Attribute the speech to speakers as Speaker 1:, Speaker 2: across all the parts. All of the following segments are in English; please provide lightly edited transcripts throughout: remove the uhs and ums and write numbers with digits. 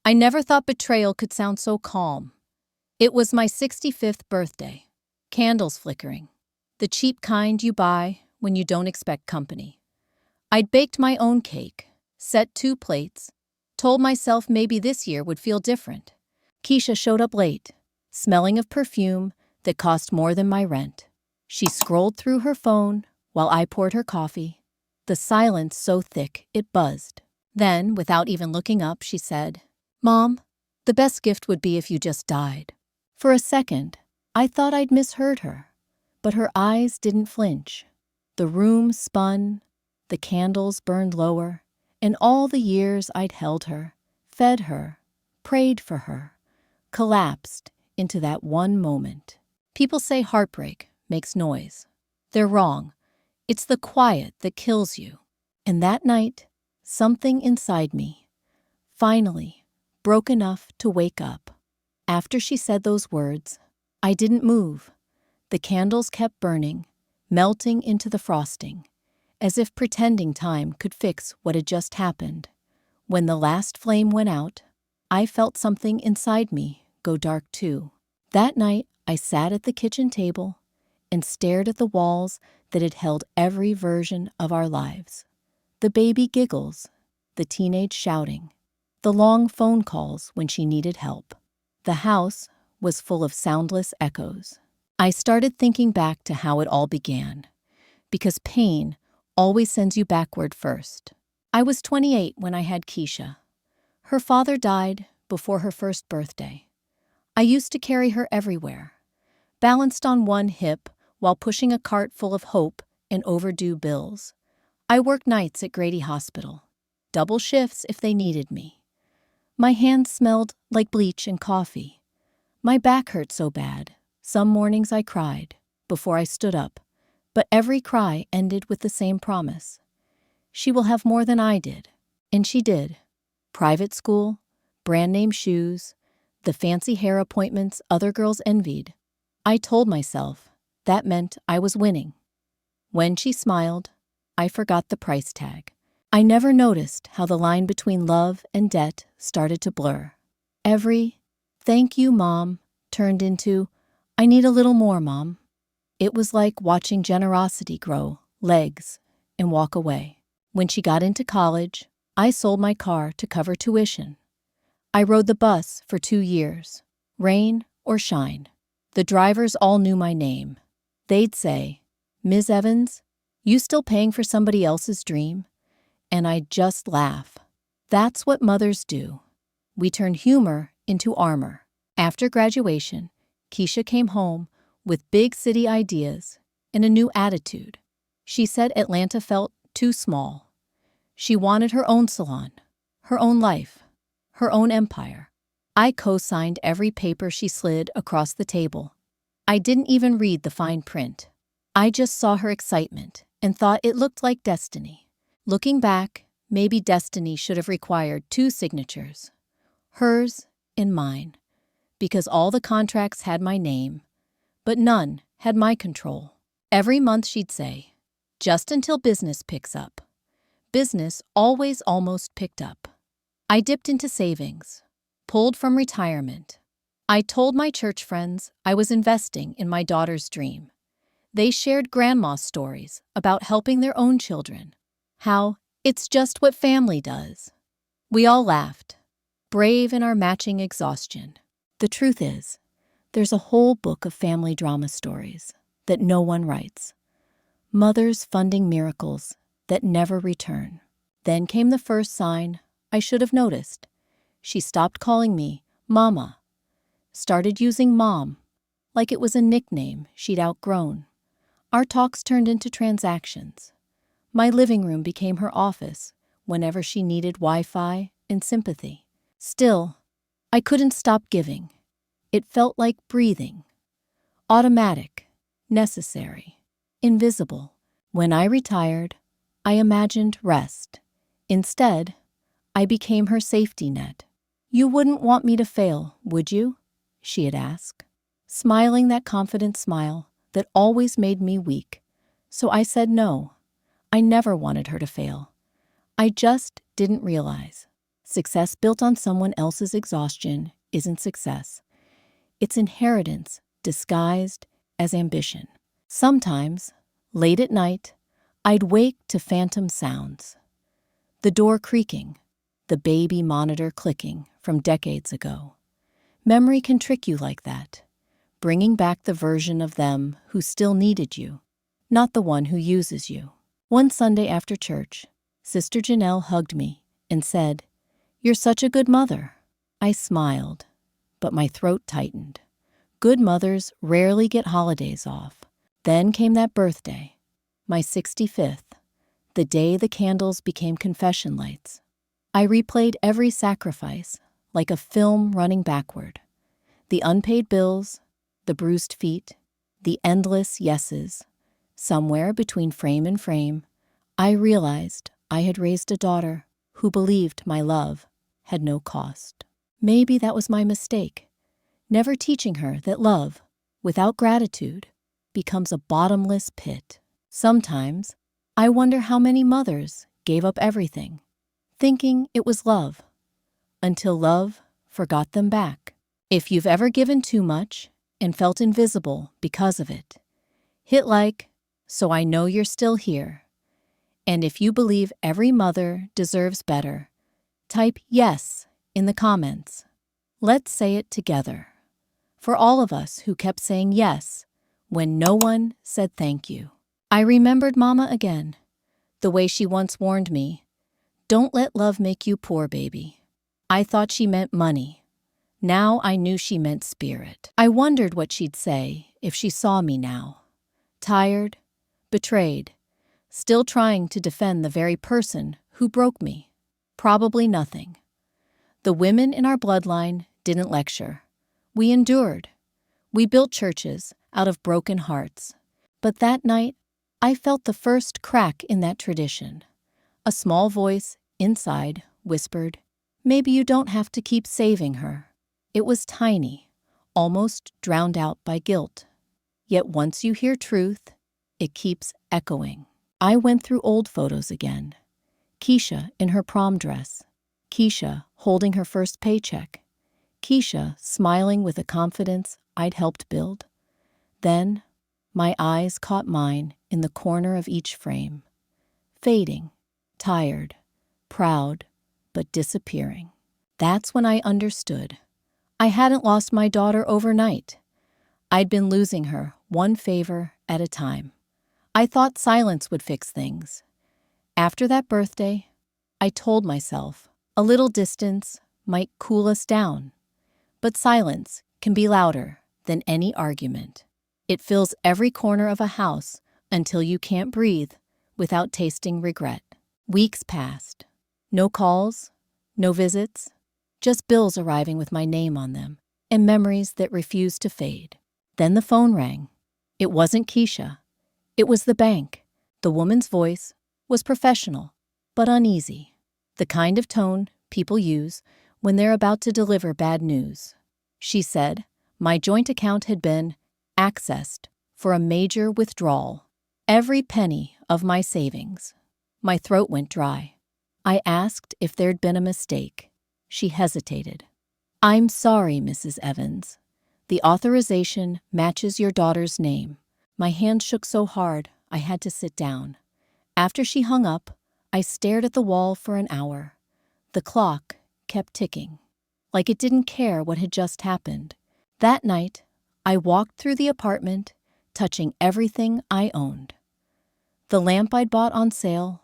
Speaker 1: I never thought betrayal could sound so calm. It was my 65th birthday. Candles flickering. The cheap kind you buy when you don't expect company. I'd baked my own cake, set 2 plates, told myself maybe this year would feel different. Keisha showed up late, smelling of perfume that cost more than my rent. She scrolled through her phone while I poured her coffee, the silence so thick it buzzed. Then, without even looking up, she said, "Mom, the best gift would be if you just died." For a second, I thought I'd misheard her, but her eyes didn't flinch. The room spun, the candles burned lower, and all the years I'd held her, fed her, prayed for her, collapsed into that one moment. People say heartbreak makes noise. They're wrong. It's the quiet that kills you. And that night, something inside me, finally, broke enough to wake up. After she said those words, I didn't move. The candles kept burning, melting into the frosting, as if pretending time could fix what had just happened. When the last flame went out, I felt something inside me go dark too. That night, I sat at the kitchen table and stared at the walls that had held every version of our lives. The baby giggles, the teenage shouting, the long phone calls when she needed help. The house was full of soundless echoes. I started thinking back to how it all began, because pain always sends you backward first. I was 28 when I had Keisha. Her father died before her first birthday. I used to carry her everywhere, balanced on one hip while pushing a cart full of hope and overdue bills. I worked nights at Grady Hospital, double shifts if they needed me. My hands smelled like bleach and coffee. My back hurt so bad, some mornings I cried before I stood up, but every cry ended with the same promise. She will have more than I did, and she did. Private school, brand name shoes, the fancy hair appointments other girls envied. I told myself that meant I was winning. When she smiled, I forgot the price tag. I never noticed how the line between love and debt started to blur. Every "thank you, Mom" turned into "I need a little more, Mom." It was like watching generosity grow legs and walk away. When she got into college, I sold my car to cover tuition. I rode the bus for 2 years, rain or shine. The drivers all knew my name. They'd say, "Ms. Evans, you still paying for somebody else's dream?" And I'd just laugh. That's what mothers do. We turn humor into armor. After graduation, Keisha came home with big city ideas and a new attitude. She said Atlanta felt too small. She wanted her own salon, her own life, her own empire. I co-signed every paper she slid across the table. I didn't even read the fine print. I just saw her excitement and thought it looked like destiny. Looking back, maybe destiny should have required 2 signatures, hers and mine, because all the contracts had my name, but none had my control. Every month she'd say, "Just until business picks up." Business always almost picked up. I dipped into savings, pulled from retirement. I told my church friends I was investing in my daughter's dream. They shared grandma's stories about helping their own children, how it's just what family does. We all laughed, brave in our matching exhaustion. The truth is, there's a whole book of family drama stories that no one writes. Mothers funding miracles that never return. Then came the first sign I should have noticed. She stopped calling me Mama, started using Mom like it was a nickname she'd outgrown. Our talks turned into transactions. My living room became her office whenever she needed Wi-Fi and sympathy. Still, I couldn't stop giving. It felt like breathing. Automatic, necessary, invisible. When I retired, I imagined rest. Instead, I became her safety net. "You wouldn't want me to fail, would you?" she had asked, smiling that confident smile that always made me weak. So I said no. I never wanted her to fail. I just didn't realize. Success built on someone else's exhaustion isn't success. It's inheritance disguised as ambition. Sometimes, late at night, I'd wake to phantom sounds. The door creaking, the baby monitor clicking from decades ago. Memory can trick you like that, bringing back the version of them who still needed you, not the one who uses you. One Sunday after church, Sister Janelle hugged me and said, "You're such a good mother." I smiled, but my throat tightened. Good mothers rarely get holidays off. Then came that birthday, my 65th, the day the candles became confession lights. I replayed every sacrifice, like a film running backward. The unpaid bills, the bruised feet, the endless yeses. Somewhere between frame and frame, I realized I had raised a daughter who believed my love had no cost. Maybe that was my mistake, never teaching her that love, without gratitude, becomes a bottomless pit. Sometimes, I wonder how many mothers gave up everything, thinking it was love, until love forgot them back. If you've ever given too much and felt invisible because of it, hit like, so I know you're still here. And if you believe every mother deserves better, type yes in the comments. Let's say it together. For all of us who kept saying yes when no one said thank you. I remembered Mama again, the way she once warned me, "Don't let love make you poor, baby." I thought she meant money. Now I knew she meant spirit. I wondered what she'd say if she saw me now. Tired, betrayed, still trying to defend the very person who broke me. Probably nothing. The women in our bloodline didn't lecture. We endured. We built churches out of broken hearts. But that night, I felt the first crack in that tradition. A small voice inside whispered, "Maybe you don't have to keep saving her." It was tiny, almost drowned out by guilt. Yet once you hear truth, it keeps echoing. I went through old photos again. Keisha in her prom dress. Keisha holding her first paycheck. Keisha smiling with a confidence I'd helped build. Then, my eyes caught mine in the corner of each frame. Fading, tired, proud, but disappearing. That's when I understood. I hadn't lost my daughter overnight. I'd been losing her one favor at a time. I thought silence would fix things. After that birthday, I told myself a little distance might cool us down. But silence can be louder than any argument. It fills every corner of a house until you can't breathe without tasting regret. Weeks passed. No calls, no visits, just bills arriving with my name on them and memories that refused to fade. Then the phone rang. It wasn't Keisha. It was the bank. The woman's voice was professional, but uneasy. The kind of tone people use when they're about to deliver bad news. She said my joint account had been accessed for a major withdrawal. Every penny of my savings. My throat went dry. I asked if there'd been a mistake. She hesitated. "I'm sorry, Mrs. Evans. The authorization matches your daughter's name." My hand shook so hard I had to sit down. After she hung up, I stared at the wall for an hour. The clock kept ticking, like it didn't care what had just happened. That night, I walked through the apartment, touching everything I owned. The lamp I'd bought on sale,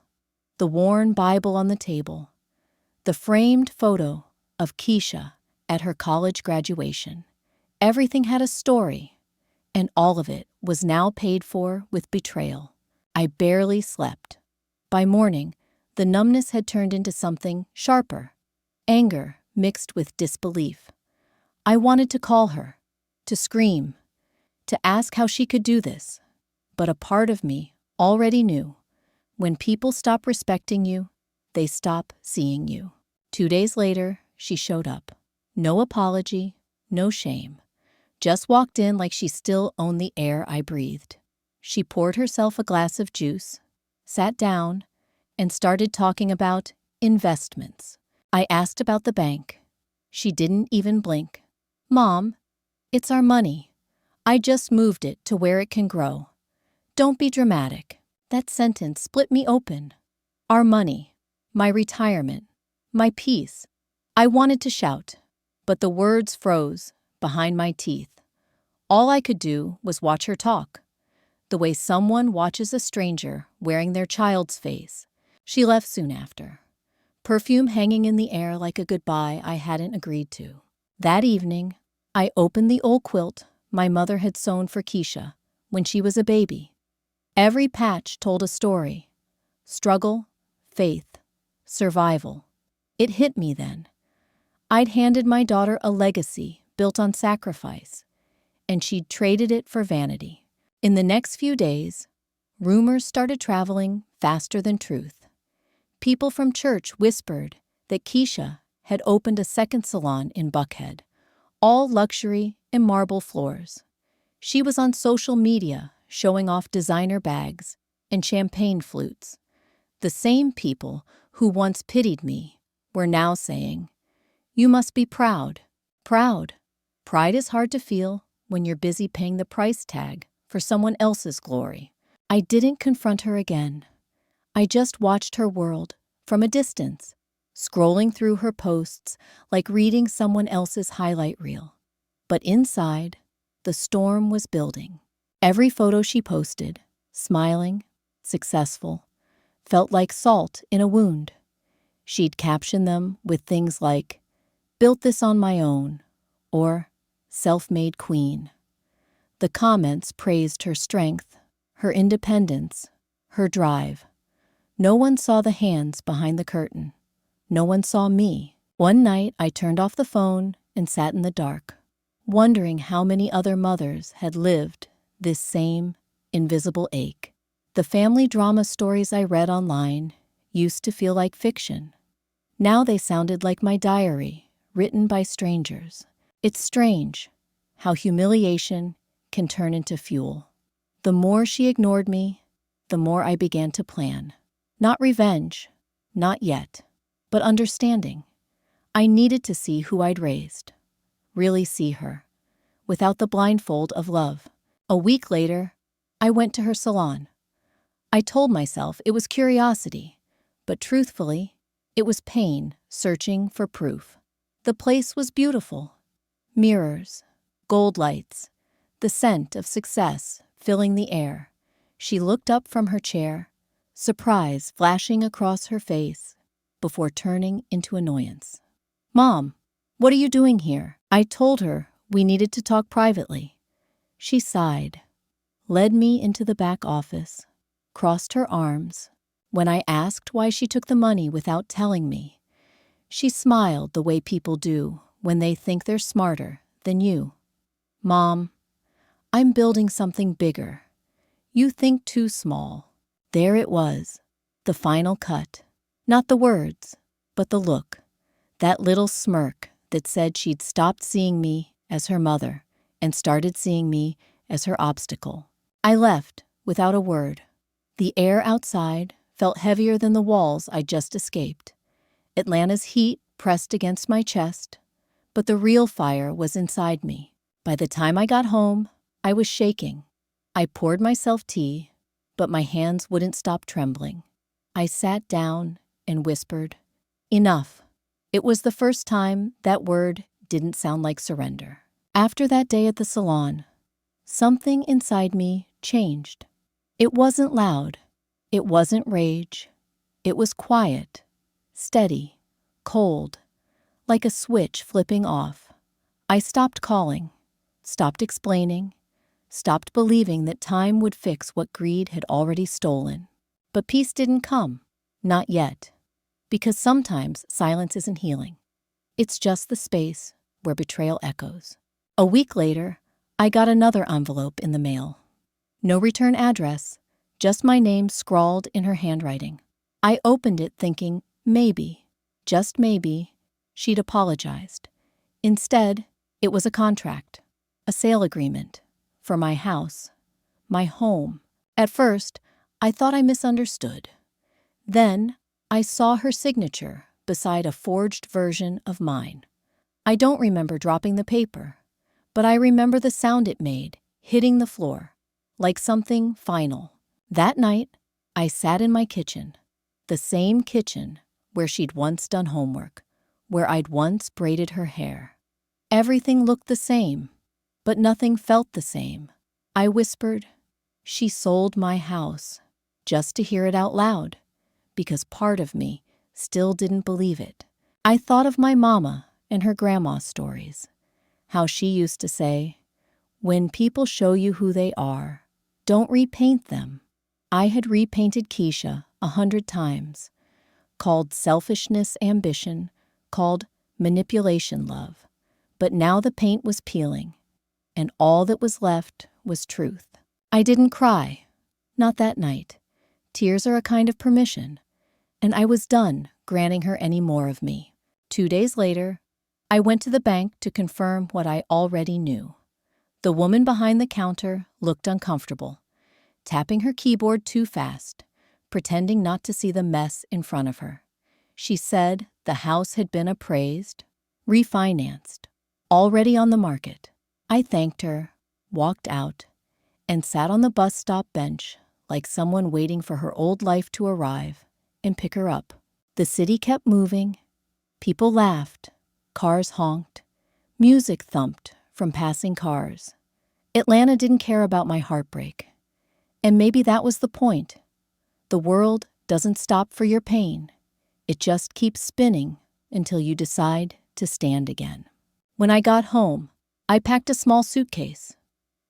Speaker 1: the worn Bible on the table, the framed photo of Keisha at her college graduation. Everything had a story, and all of it was now paid for with betrayal. I barely slept. By morning, the numbness had turned into something sharper, anger mixed with disbelief. I wanted to call her, to scream, to ask how she could do this. But a part of me already knew, when people stop respecting you, they stop seeing you. 2 days later, she showed up. No apology, no shame. Just walked in like she still owned the air I breathed. She poured herself a glass of juice, sat down, and started talking about investments. I asked about the bank. She didn't even blink. Mom, it's our money. I just moved it to where it can grow. Don't be dramatic. That sentence split me open. Our money, my retirement, my peace. I wanted to shout, but the words froze behind my teeth. All I could do was watch her talk, the way someone watches a stranger wearing their child's face. She left soon after, perfume hanging in the air like a goodbye I hadn't agreed to. That evening, I opened the old quilt my mother had sewn for Keisha when she was a baby. Every patch told a story: struggle, faith, survival. It hit me then. I'd handed my daughter a legacy built on sacrifice, and she'd traded it for vanity. In the next few days, rumors started traveling faster than truth. People from church whispered that Keisha had opened a second salon in Buckhead, all luxury and marble floors. She was on social media showing off designer bags and champagne flutes. The same people who once pitied me were now saying, "You must be proud." Proud. Pride is hard to feel when you're busy paying the price tag for someone else's glory. I didn't confront her again. I just watched her world from a distance, scrolling through her posts like reading someone else's highlight reel. But inside, the storm was building. Every photo she posted, smiling, successful, felt like salt in a wound. She'd caption them with things like, "Built this on my own," or "Self-made queen." The comments praised her strength, her independence, her drive. No one saw the hands behind the curtain. No one saw me. One night, I turned off the phone and sat in the dark, wondering how many other mothers had lived this same invisible ache. The family drama stories I read online used to feel like fiction. Now they sounded like my diary, written by strangers. It's strange how humiliation can turn into fuel. The more she ignored me, the more I began to plan. Not revenge, not yet, but understanding. I needed to see who I'd raised, really see her, without the blindfold of love. A week later, I went to her salon. I told myself it was curiosity, but truthfully, it was pain searching for proof. The place was beautiful. Mirrors, gold lights, the scent of success filling the air. She looked up from her chair, surprise flashing across her face, before turning into annoyance. "Mom, what are you doing here?" I told her we needed to talk privately. She sighed, led me into the back office, crossed her arms. When I asked why she took the money without telling me, she smiled the way people do when they think they're smarter than you. "Mom, I'm building something bigger. You think too small." There it was, the final cut. Not the words, but the look. That little smirk that said she'd stopped seeing me as her mother and started seeing me as her obstacle. I left without a word. The air outside felt heavier than the walls I'd just escaped. Atlanta's heat pressed against my chest, but the real fire was inside me. By the time I got home, I was shaking. I poured myself tea, but my hands wouldn't stop trembling. I sat down and whispered, "Enough." It was the first time that word didn't sound like surrender. After that day at the salon, something inside me changed. It wasn't loud. It wasn't rage. It was quiet, steady, cold, like a switch flipping off. I stopped calling, stopped explaining, stopped believing that time would fix what greed had already stolen. But peace didn't come, not yet, because sometimes silence isn't healing. It's just the space where betrayal echoes. A week later, I got another envelope in the mail. No return address, just my name scrawled in her handwriting. I opened it thinking maybe, just maybe, she'd apologized. Instead, it was a contract, a sale agreement, for my house, my home. At first, I thought I misunderstood. Then, I saw her signature beside a forged version of mine. I don't remember dropping the paper, but I remember the sound it made, hitting the floor, like something final. That night, I sat in my kitchen, the same kitchen where she'd once done homework, where I'd once braided her hair. Everything looked the same, but nothing felt the same. I whispered, "She sold my house," just to hear it out loud, because part of me still didn't believe it. I thought of my mama and her grandma's stories, how she used to say, "When people show you who they are, don't repaint them." I had repainted Keisha 100 times, called selfishness ambition, called manipulation love. But now the paint was peeling, and all that was left was truth. I didn't cry, not that night. Tears are a kind of permission, and I was done granting her any more of me. 2 days later, I went to the bank to confirm what I already knew. The woman behind the counter looked uncomfortable, tapping her keyboard too fast, pretending not to see the mess in front of her. She said the house had been appraised, refinanced, already on the market. I thanked her, walked out, and sat on the bus stop bench like someone waiting for her old life to arrive and pick her up. The city kept moving. People laughed, cars honked, music thumped from passing cars. Atlanta didn't care about my heartbreak. And maybe that was the point. The world doesn't stop for your pain. It just keeps spinning until you decide to stand again. When I got home, I packed a small suitcase.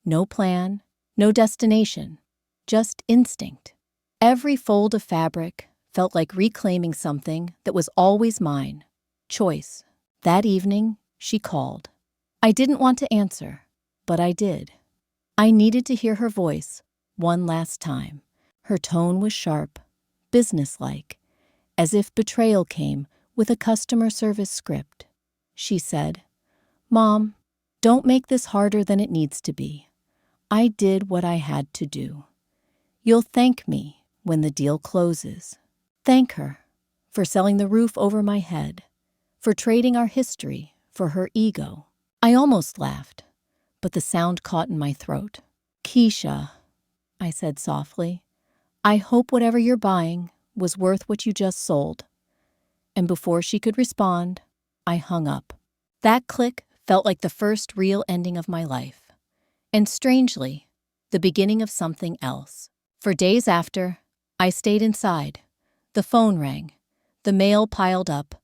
Speaker 1: No plan, no destination, just instinct. Every fold of fabric felt like reclaiming something that was always mine. Choice. That evening, she called. I didn't want to answer, but I did. I needed to hear her voice one last time. Her tone was sharp, businesslike, as if betrayal came with a customer service script. She said, "Mom, don't make this harder than it needs to be. I did what I had to do. You'll thank me when the deal closes." Thank her for selling the roof over my head, for trading our history for her ego. I almost laughed, but the sound caught in my throat. "Keisha," I said softly, "I hope whatever you're buying was worth what you just sold." And before she could respond, I hung up. That click felt like the first real ending of my life. And strangely, the beginning of something else. For days after, I stayed inside. The phone rang. The mail piled up.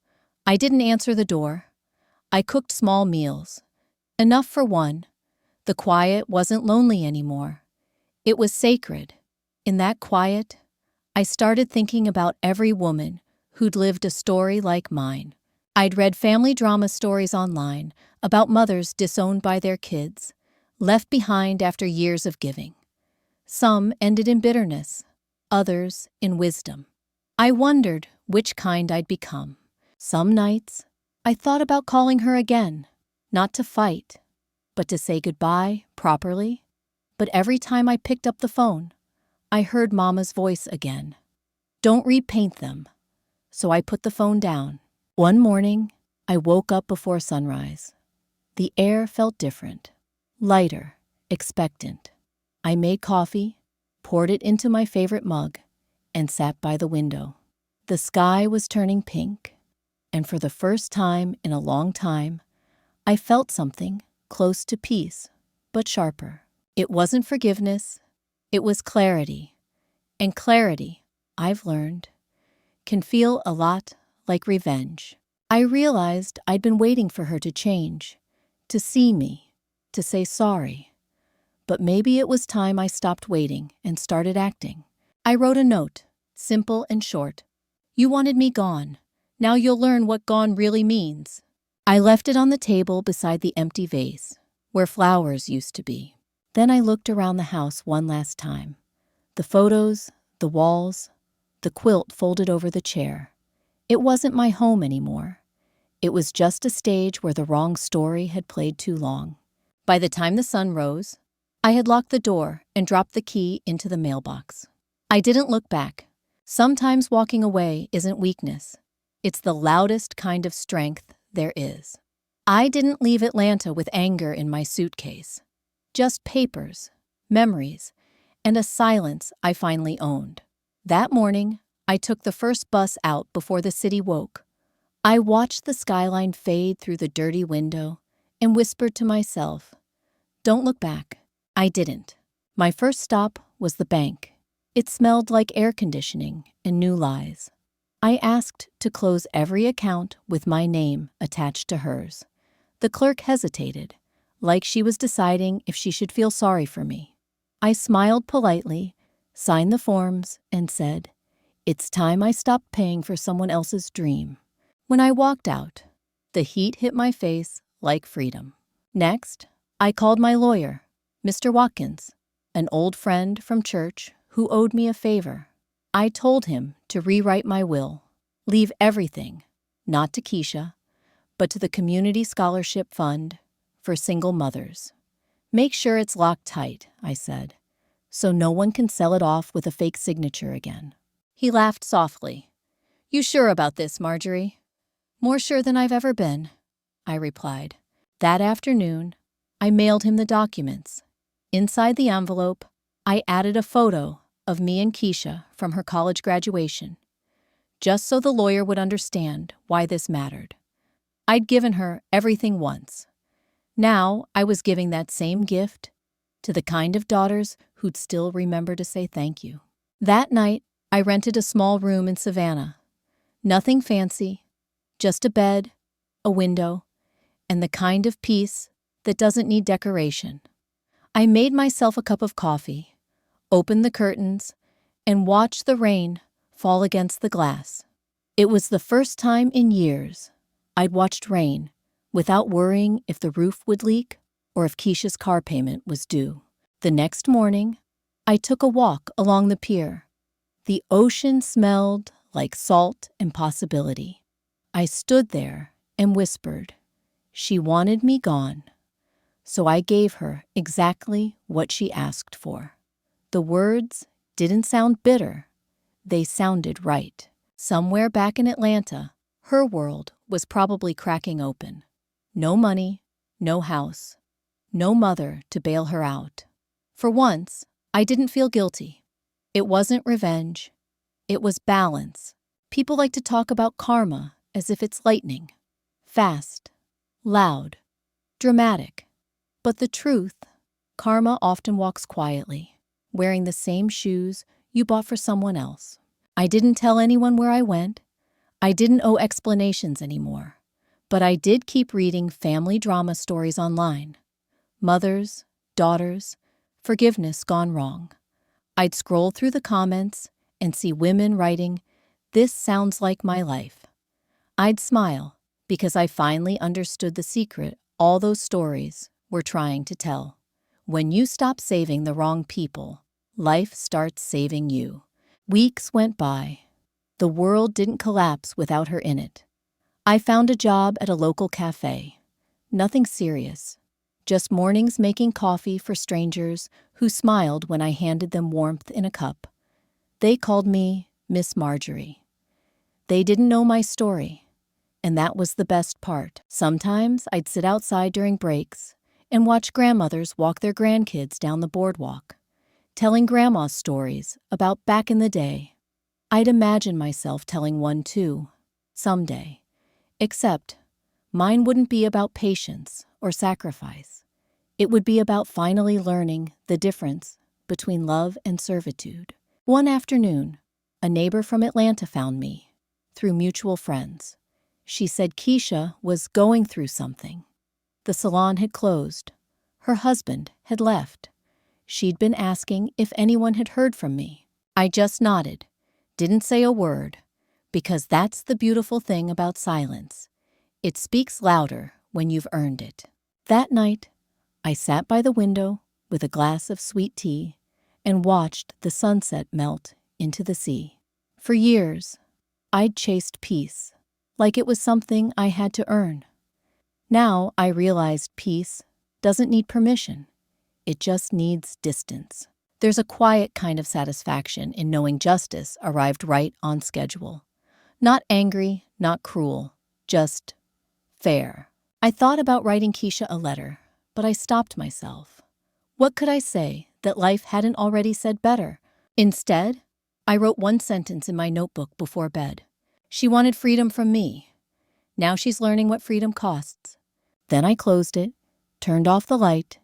Speaker 1: I didn't answer the door. I cooked small meals. Enough for one. The quiet wasn't lonely anymore. It was sacred. In that quiet, I started thinking about every woman who'd lived a story like mine. I'd read family drama stories online about mothers disowned by their kids, left behind after years of giving. Some ended in bitterness, others in wisdom. I wondered which kind I'd become. Some nights, I thought about calling her again, not to fight, but to say goodbye properly. But every time I picked up the phone, I heard Mama's voice again. "Don't repaint them." So I put the phone down. One morning, I woke up before sunrise. The air felt different, lighter, expectant. I made coffee, poured it into my favorite mug, and sat by the window. The sky was turning pink, and for the first time in a long time, I felt something close to peace, but sharper. It wasn't forgiveness, it was clarity. And clarity, I've learned, can feel a lot like revenge. I realized I'd been waiting for her to change, to see me, to say sorry. But maybe it was time I stopped waiting and started acting. I wrote a note, simple and short. "You wanted me gone. Now you'll learn what gone really means." I left it on the table beside the empty vase, where flowers used to be. Then I looked around the house one last time. The photos, the walls, the quilt folded over the chair. It wasn't my home anymore. It was just a stage where the wrong story had played too long. By the time the sun rose, I had locked the door and dropped the key into the mailbox. I didn't look back. Sometimes walking away isn't weakness. It's the loudest kind of strength there is. I didn't leave Atlanta with anger in my suitcase. Just papers, memories, and a silence I finally owned. That morning, I took the first bus out before the city woke. I watched the skyline fade through the dirty window and whispered to myself, "Don't look back." I didn't. My first stop was the bank. It smelled like air conditioning and new lies. I asked to close every account with my name attached to hers. The clerk hesitated, like she was deciding if she should feel sorry for me. I smiled politely, signed the forms, and said, "It's time I stopped paying for someone else's dream." When I walked out, the heat hit my face like freedom. Next, I called my lawyer, Mr. Watkins, an old friend from church who owed me a favor. I told him to rewrite my will, leave everything, not to Keisha, but to the Community Scholarship Fund for single mothers. "Make sure it's locked tight," I said, "so no one can sell it off with a fake signature again." He laughed softly. "You sure about this, Marjorie?" "More sure than I've ever been," I replied. That afternoon, I mailed him the documents. Inside the envelope, I added a photo of me and Keisha from her college graduation, just so the lawyer would understand why this mattered. I'd given her everything once. Now I was giving that same gift to the kind of daughters who'd still remember to say thank you. That night, I rented a small room in Savannah. Nothing fancy, just a bed, a window, and the kind of peace that doesn't need decoration. I made myself a cup of coffee, opened the curtains, and watched the rain fall against the glass. It was the first time in years I'd watched rain without worrying if the roof would leak or if Keisha's car payment was due. The next morning, I took a walk along the pier. The ocean smelled like salt and possibility. I stood there and whispered, "She wanted me gone." So I gave her exactly what she asked for. The words didn't sound bitter. They sounded right. Somewhere back in Atlanta, her world was probably cracking open. No money, no house, no mother to bail her out. For once, I didn't feel guilty. It wasn't revenge. It was balance. People like to talk about karma as if it's lightning. Fast, loud, dramatic. But the truth, karma often walks quietly, wearing the same shoes you bought for someone else. I didn't tell anyone where I went. I didn't owe explanations anymore. But I did keep reading family drama stories online. Mothers, daughters, forgiveness gone wrong. I'd scroll through the comments and see women writing, "This sounds like my life." I'd smile because I finally understood the secret all those stories were trying to tell. When you stop saving the wrong people, life starts saving you. Weeks went by. The world didn't collapse without her in it. I found a job at a local cafe. Nothing serious. Just mornings making coffee for strangers who smiled when I handed them warmth in a cup. They called me Miss Marjorie. They didn't know my story, and that was the best part. Sometimes I'd sit outside during breaks and watch grandmothers walk their grandkids down the boardwalk, telling grandma's stories about back in the day. I'd imagine myself telling one too, someday. Except, mine wouldn't be about patience or sacrifice. It would be about finally learning the difference between love and servitude. One afternoon, a neighbor from Atlanta found me, through mutual friends. She said Keisha was going through something. The salon had closed. Her husband had left. She'd been asking if anyone had heard from me. I just nodded, didn't say a word, because that's the beautiful thing about silence. It speaks louder when you've earned it. That night, I sat by the window with a glass of sweet tea and watched the sunset melt into the sea. For years, I'd chased peace, like it was something I had to earn. Now I realized peace doesn't need permission. It just needs distance. There's a quiet kind of satisfaction in knowing justice arrived right on schedule. Not angry, not cruel, just fair. I thought about writing Keisha a letter, but I stopped myself. What could I say that life hadn't already said better? Instead, I wrote one sentence in my notebook before bed. She wanted freedom from me. Now she's learning what freedom costs. Then I closed it, turned off the light,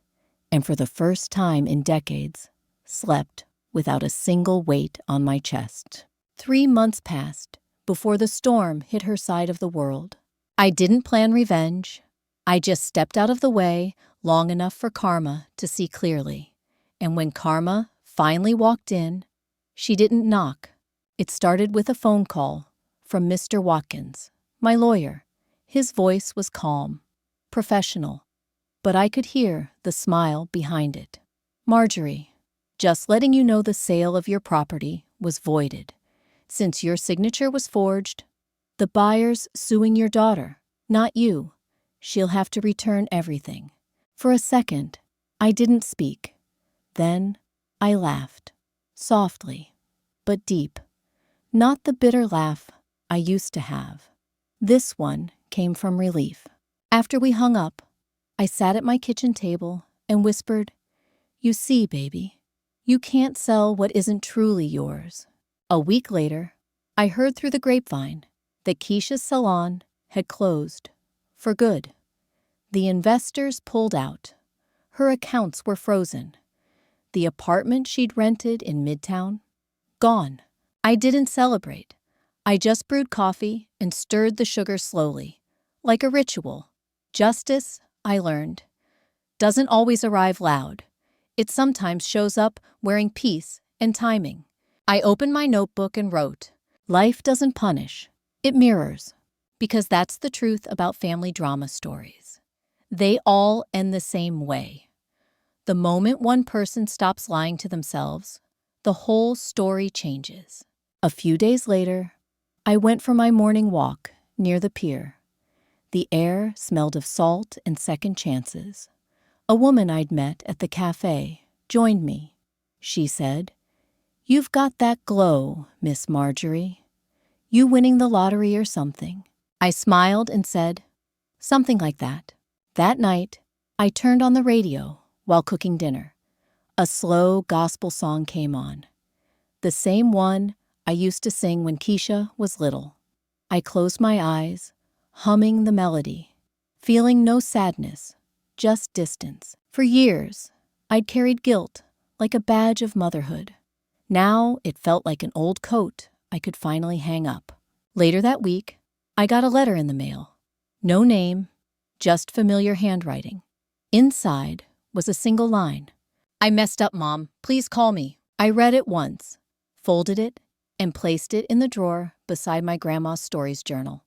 Speaker 1: and for the first time in decades, slept without a single weight on my chest. 3 months passed before the storm hit her side of the world. I didn't plan revenge. I just stepped out of the way long enough for karma to see clearly. And when karma finally walked in, she didn't knock. It started with a phone call from Mr. Watkins, my lawyer. His voice was calm, professional, but I could hear the smile behind it. Marjorie, just letting you know the sale of your property was voided. Since your signature was forged, the buyer's suing your daughter, not you. She'll have to return everything. For a second, I didn't speak. Then I laughed, softly, but deep. Not the bitter laugh I used to have. This one came from relief. After we hung up, I sat at my kitchen table and whispered, "You see, baby, you can't sell what isn't truly yours." A week later, I heard through the grapevine that Keisha's salon had closed for good. The investors pulled out. Her accounts were frozen. The apartment she'd rented in Midtown, gone. I didn't celebrate. I just brewed coffee and stirred the sugar slowly, like a ritual. Justice, I learned, doesn't always arrive loud. It sometimes shows up wearing peace and timing. I opened my notebook and wrote, "Life doesn't punish, it mirrors," because that's the truth about family drama stories. They all end the same way. The moment one person stops lying to themselves, the whole story changes. A few days later, I went for my morning walk near the pier. The air smelled of salt and second chances. A woman I'd met at the cafe joined me. She said, "You've got that glow, Miss Marjorie. You winning the lottery or something." I smiled and said, "Something like that." That night, I turned on the radio while cooking dinner. A slow gospel song came on. The same one I used to sing when Keisha was little. I closed my eyes, humming the melody, feeling no sadness, just distance. For years, I'd carried guilt like a badge of motherhood. Now it felt like an old coat I could finally hang up. Later that week, I got a letter in the mail. No name, just familiar handwriting. Inside was a single line. "I messed up, Mom. Please call me." I read it once, folded it, and placed it in the drawer beside my grandma's stories journal.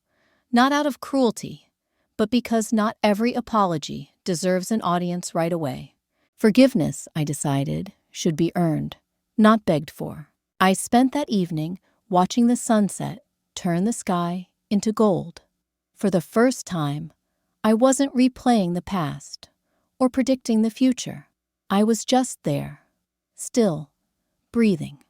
Speaker 1: Not out of cruelty, but because not every apology deserves an audience right away. Forgiveness, I decided, should be earned, not begged for. I spent that evening watching the sunset turn the sky into gold. For the first time, I wasn't replaying the past or predicting the future. I was just there, still, breathing,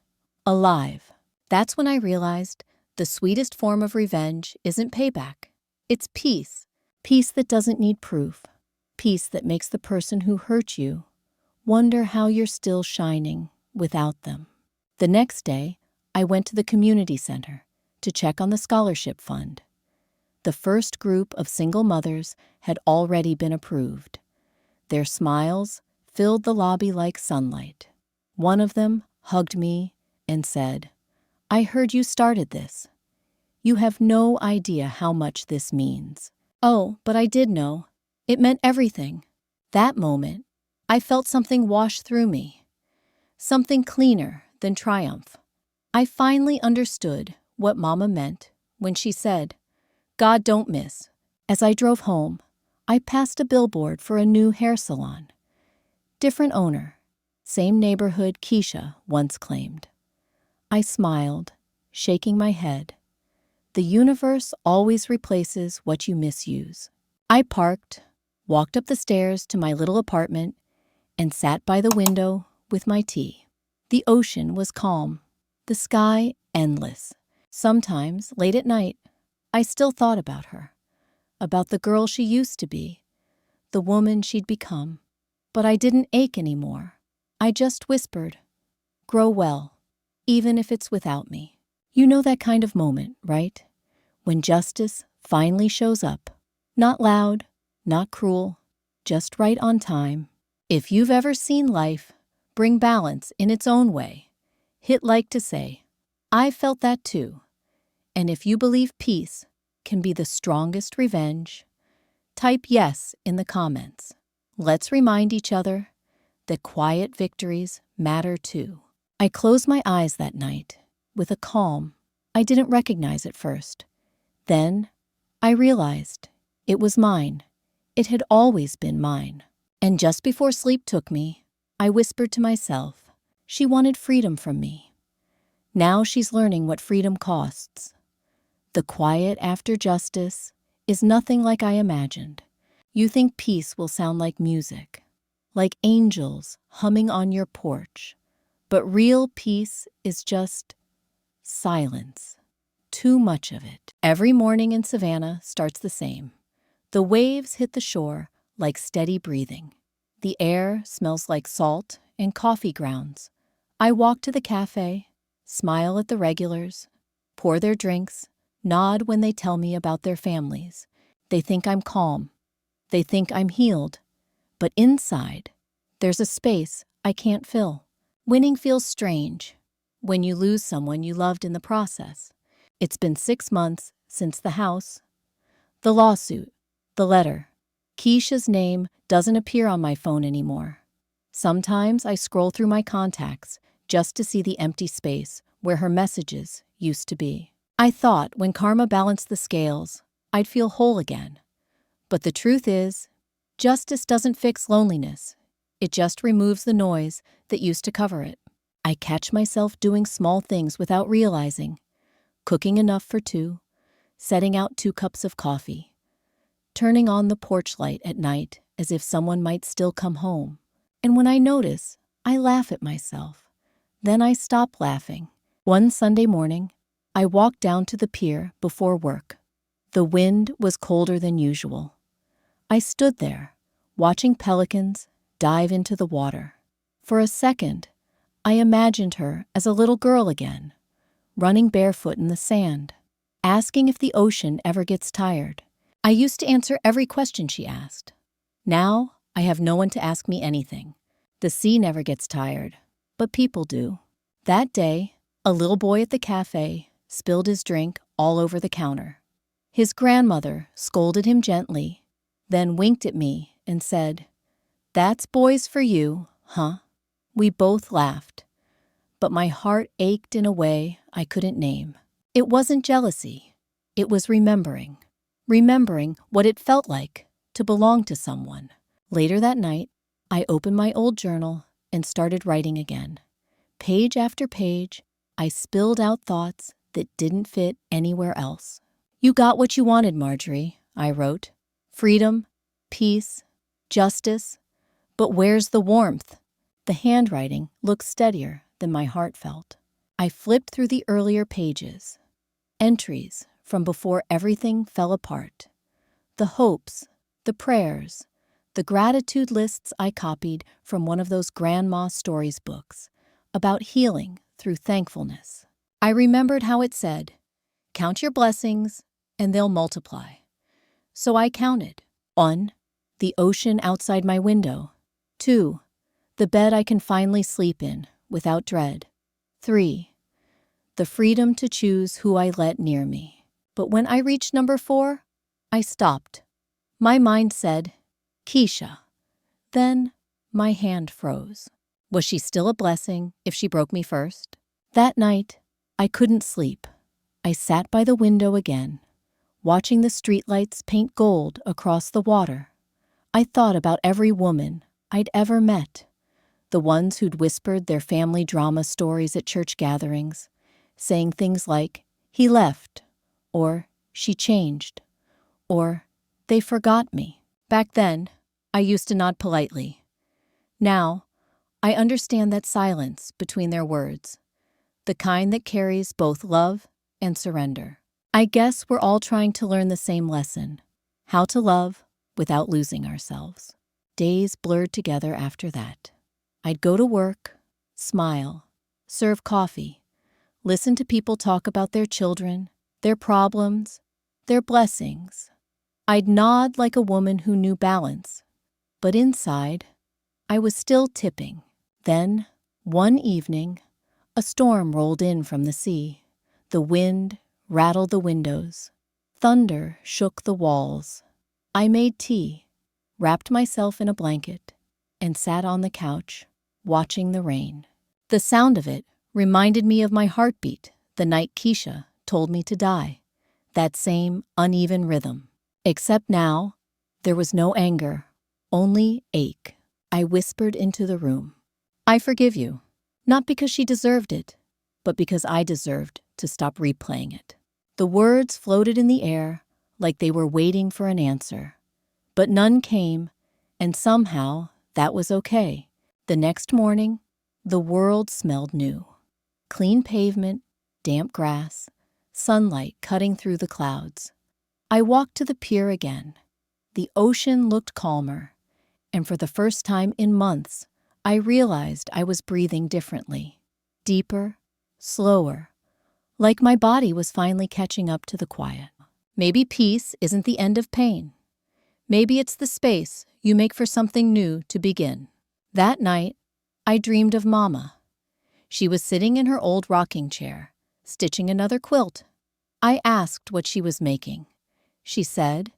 Speaker 1: alive. That's when I realized the sweetest form of revenge isn't payback. It's peace. Peace that doesn't need proof. Peace that makes the person who hurt you wonder how you're still shining without them. The next day, I went to the community center to check on the scholarship fund. The first group of single mothers had already been approved. Their smiles filled the lobby like sunlight. One of them hugged me and said, "I heard you started this. You have no idea how much this means." Oh, but I did know. It meant everything. That moment, I felt something wash through me. Something cleaner than triumph. I finally understood what Mama meant when she said, "God don't miss." As I drove home, I passed a billboard for a new hair salon. Different owner, same neighborhood Keisha once claimed. I smiled, shaking my head. The universe always replaces what you misuse. I parked, walked up the stairs to my little apartment, and sat by the window with my tea. The ocean was calm, the sky endless, Sometimes, late at night, I still thought about her, about the girl she used to be, the woman she'd become. But I didn't ache anymore. I just whispered, "Grow well, even if it's without me." You know that kind of moment, right? When justice finally shows up. Not loud, not cruel, just right on time. If you've ever seen life bring balance in its own way, hit like to say, "I've felt that too." And if you believe peace can be the strongest revenge, type yes in the comments. Let's remind each other that quiet victories matter too. I closed my eyes that night with a calm I didn't recognize at first. Then I realized it was mine. It had always been mine. And just before sleep took me, I whispered to myself, she wanted freedom from me. Now she's learning what freedom costs. The quiet after justice is nothing like I imagined. You think peace will sound like music, like angels humming on your porch. But real peace is just silence. Too much of it. Every morning in Savannah starts the same. The waves hit the shore like steady breathing. The air smells like salt and coffee grounds. I walk to the cafe, smile at the regulars, pour their drinks, nod when they tell me about their families. They think I'm calm. They think I'm healed. But inside, there's a space I can't fill. Winning feels strange when you lose someone you loved in the process. It's been 6 months since the house, the lawsuit, the letter. Keisha's name doesn't appear on my phone anymore. Sometimes I scroll through my contacts just to see the empty space where her messages used to be. I thought when karma balanced the scales, I'd feel whole again. But the truth is, justice doesn't fix loneliness. It just removes the noise that used to cover it. I catch myself doing small things without realizing. Cooking enough for 2, setting out 2 cups of coffee, turning on the porch light at night as if someone might still come home. And when I notice, I laugh at myself. Then I stop laughing. One Sunday morning, I walked down to the pier before work. The wind was colder than usual. I stood there, watching pelicans dive into the water. For a second, I imagined her as a little girl again, running barefoot in the sand, asking if the ocean ever gets tired. I used to answer every question she asked. Now, I have no one to ask me anything. The sea never gets tired, but people do. That day, a little boy at the cafe spilled his drink all over the counter. His grandmother scolded him gently, then winked at me and said, "That's boys for you, huh?" We both laughed, but my heart ached in a way I couldn't name. It wasn't jealousy. It was remembering what it felt like to belong to someone. Later that night, I opened my old journal and started writing again. Page after page, I spilled out thoughts that didn't fit anywhere else. "You got what you wanted, Marjorie," I wrote. "Freedom, peace, justice. But where's the warmth?" The handwriting looked steadier than my heart felt. I flipped through the earlier pages. Entries from before everything fell apart. The hopes, the prayers, the gratitude lists I copied from one of those grandma stories books about healing through thankfulness. I remembered how it said, "Count your blessings and they'll multiply." So I counted. 1, the ocean outside my window. 2, the bed I can finally sleep in without dread. 3, the freedom to choose who I let near me. But when I reached number 4, I stopped. My mind said, "Keisha." Then my hand froze. Was she still a blessing if she broke me first? That night, I couldn't sleep. I sat by the window again, watching the streetlights paint gold across the water. I thought about every woman I'd ever met, the ones who'd whispered their family drama stories at church gatherings, saying things like, "He left," or "She changed," or "They forgot me." Back then, I used to nod politely. Now, I understand that silence between their words, the kind that carries both love and surrender. I guess we're all trying to learn the same lesson: how to love without losing ourselves. Days blurred together after that. I'd go to work, smile, serve coffee, listen to people talk about their children, their problems, their blessings. I'd nod like a woman who knew balance, but inside, I was still tipping. Then, one evening, a storm rolled in from the sea. The wind rattled the windows. Thunder shook the walls. I made tea, wrapped myself in a blanket, and sat on the couch, watching the rain. The sound of it reminded me of my heartbeat the night Keisha told me to die. That same uneven rhythm. Except now, there was no anger, only ache. I whispered into the room, "I forgive you." Not because she deserved it, but because I deserved to stop replaying it. The words floated in the air like they were waiting for an answer. But none came, and somehow that was okay. The next morning, the world smelled new. Clean pavement, damp grass, sunlight cutting through the clouds. I walked to the pier again. The ocean looked calmer, and for the first time in months, I realized I was breathing differently. Deeper, slower, like my body was finally catching up to the quiet. Maybe peace isn't the end of pain. Maybe it's the space you make for something new to begin. That night, I dreamed of Mama. She was sitting in her old rocking chair, stitching another quilt. I asked what she was making. She said,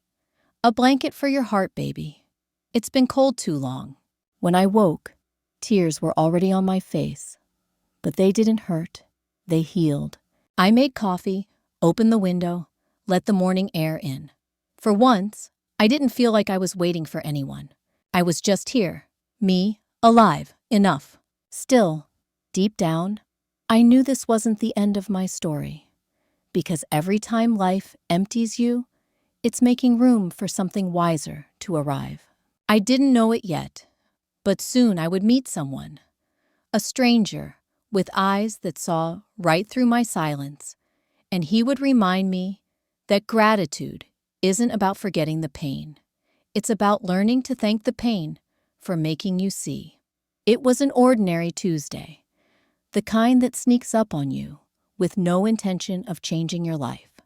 Speaker 1: "A blanket for your heart, baby. It's been cold too long." When I woke, tears were already on my face. But they didn't hurt. They healed. I made coffee, opened the window, let the morning air in. For once, I didn't feel like I was waiting for anyone. I was just here, me, alive, enough. Still, deep down, I knew this wasn't the end of my story. Because every time life empties you, it's making room for something wiser to arrive. I didn't know it yet, but soon I would meet someone. A stranger with eyes that saw right through my silence, and he would remind me that gratitude isn't about forgetting the pain. It's about learning to thank the pain for making you see. It was an ordinary Tuesday, the kind that sneaks up on you with no intention of changing your life.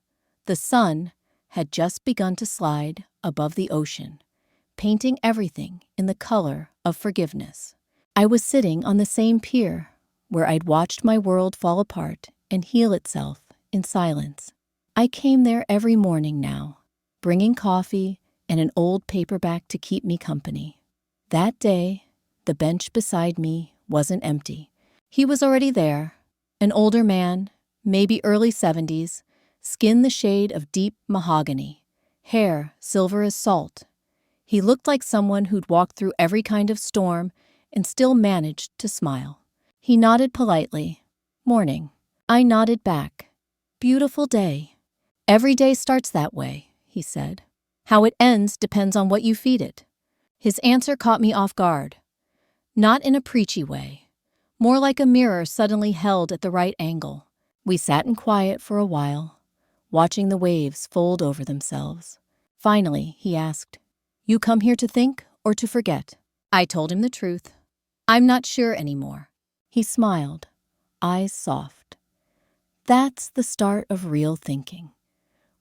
Speaker 1: The sun had just begun to slide above the ocean, painting everything in the color of forgiveness. I was sitting on the same pier where I'd watched my world fall apart and heal itself in silence. I came there every morning now, bringing coffee and an old paperback to keep me company. That day, the bench beside me wasn't empty. He was already there, an older man, maybe early 70s, skin the shade of deep mahogany, hair silver as salt. He looked like someone who'd walked through every kind of storm and still managed to smile. He nodded politely. "Morning." I nodded back. "Beautiful day." "Every day starts that way," he said. "How it ends depends on what you feed it." His answer caught me off guard. Not in a preachy way, more like a mirror suddenly held at the right angle. We sat in quiet for a while, watching the waves fold over themselves. Finally, he asked, "You come here to think or to forget?" I told him the truth. "I'm not sure anymore." He smiled, eyes soft. That's the start of real thinking,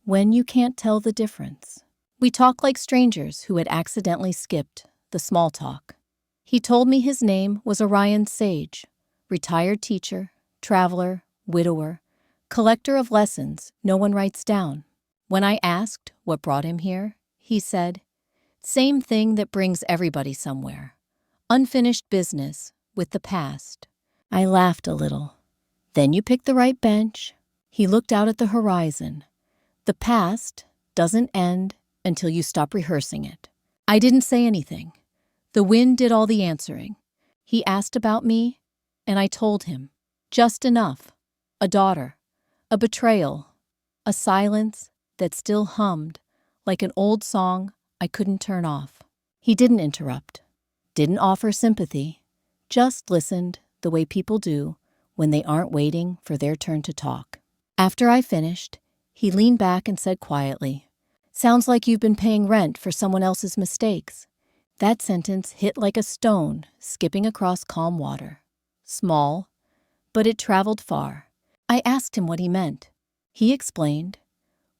Speaker 1: when you can't tell the difference. We talked like strangers who had accidentally skipped the small talk. He told me his name was Orion Sage, retired teacher, traveler, widower, collector of lessons no one writes down. When I asked what brought him here, he said, "Same thing that brings everybody somewhere. Unfinished business with the past." I laughed a little. "Then you picked the right bench." He looked out at the horizon. "The past doesn't end until you stop rehearsing it." I didn't say anything. The wind did all the answering. He asked about me, and I told him. Just enough. A daughter, a betrayal, a silence that still hummed like an old song I couldn't turn off. He didn't interrupt, didn't offer sympathy, just listened the way people do when they aren't waiting for their turn to talk. After I finished, he leaned back and said quietly, "Sounds like you've been paying rent for someone else's mistakes." That sentence hit like a stone skipping across calm water. Small, but it traveled far. I asked him what he meant. He explained,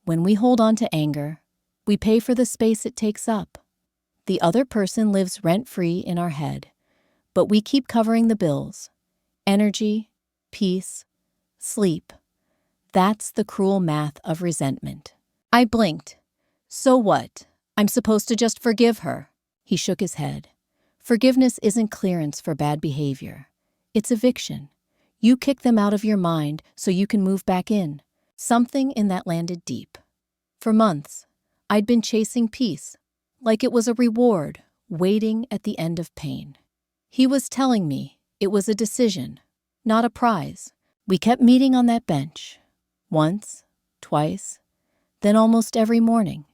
Speaker 1: "When we hold on to anger, we pay for the space it takes up. The other person lives rent-free in our head, but we keep covering the bills. Energy, peace, sleep. That's the cruel math of resentment." I blinked. "So what? I'm supposed to just forgive her?" He shook his head. "Forgiveness isn't clearance for bad behavior. It's eviction. You kick them out of your mind so you can move back in." Something in that landed deep. For months, I'd been chasing peace, like it was a reward waiting at the end of pain. He was telling me it was a decision, not a prize. We kept meeting on that bench. Once, twice, then almost every morning.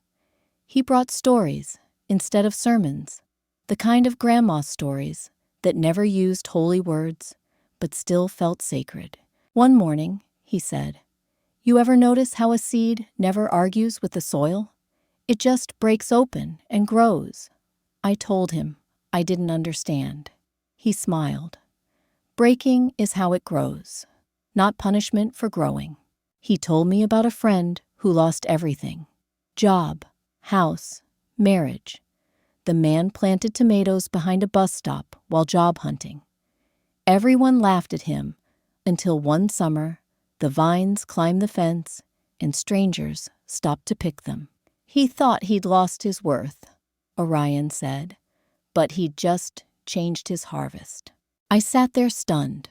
Speaker 1: He brought stories instead of sermons, the kind of grandma stories that never used holy words but still felt sacred. One morning, he said, "You ever notice how a seed never argues with the soil? It just breaks open and grows." I told him I didn't understand. He smiled. "Breaking is how it grows, not punishment for growing." He told me about a friend who lost everything: job, house, marriage. The man planted tomatoes behind a bus stop while job hunting. Everyone laughed at him until one summer the vines climbed the fence and strangers stopped to pick them. He thought he'd lost his worth, Orion said, but he'd just changed his harvest. I sat there stunned,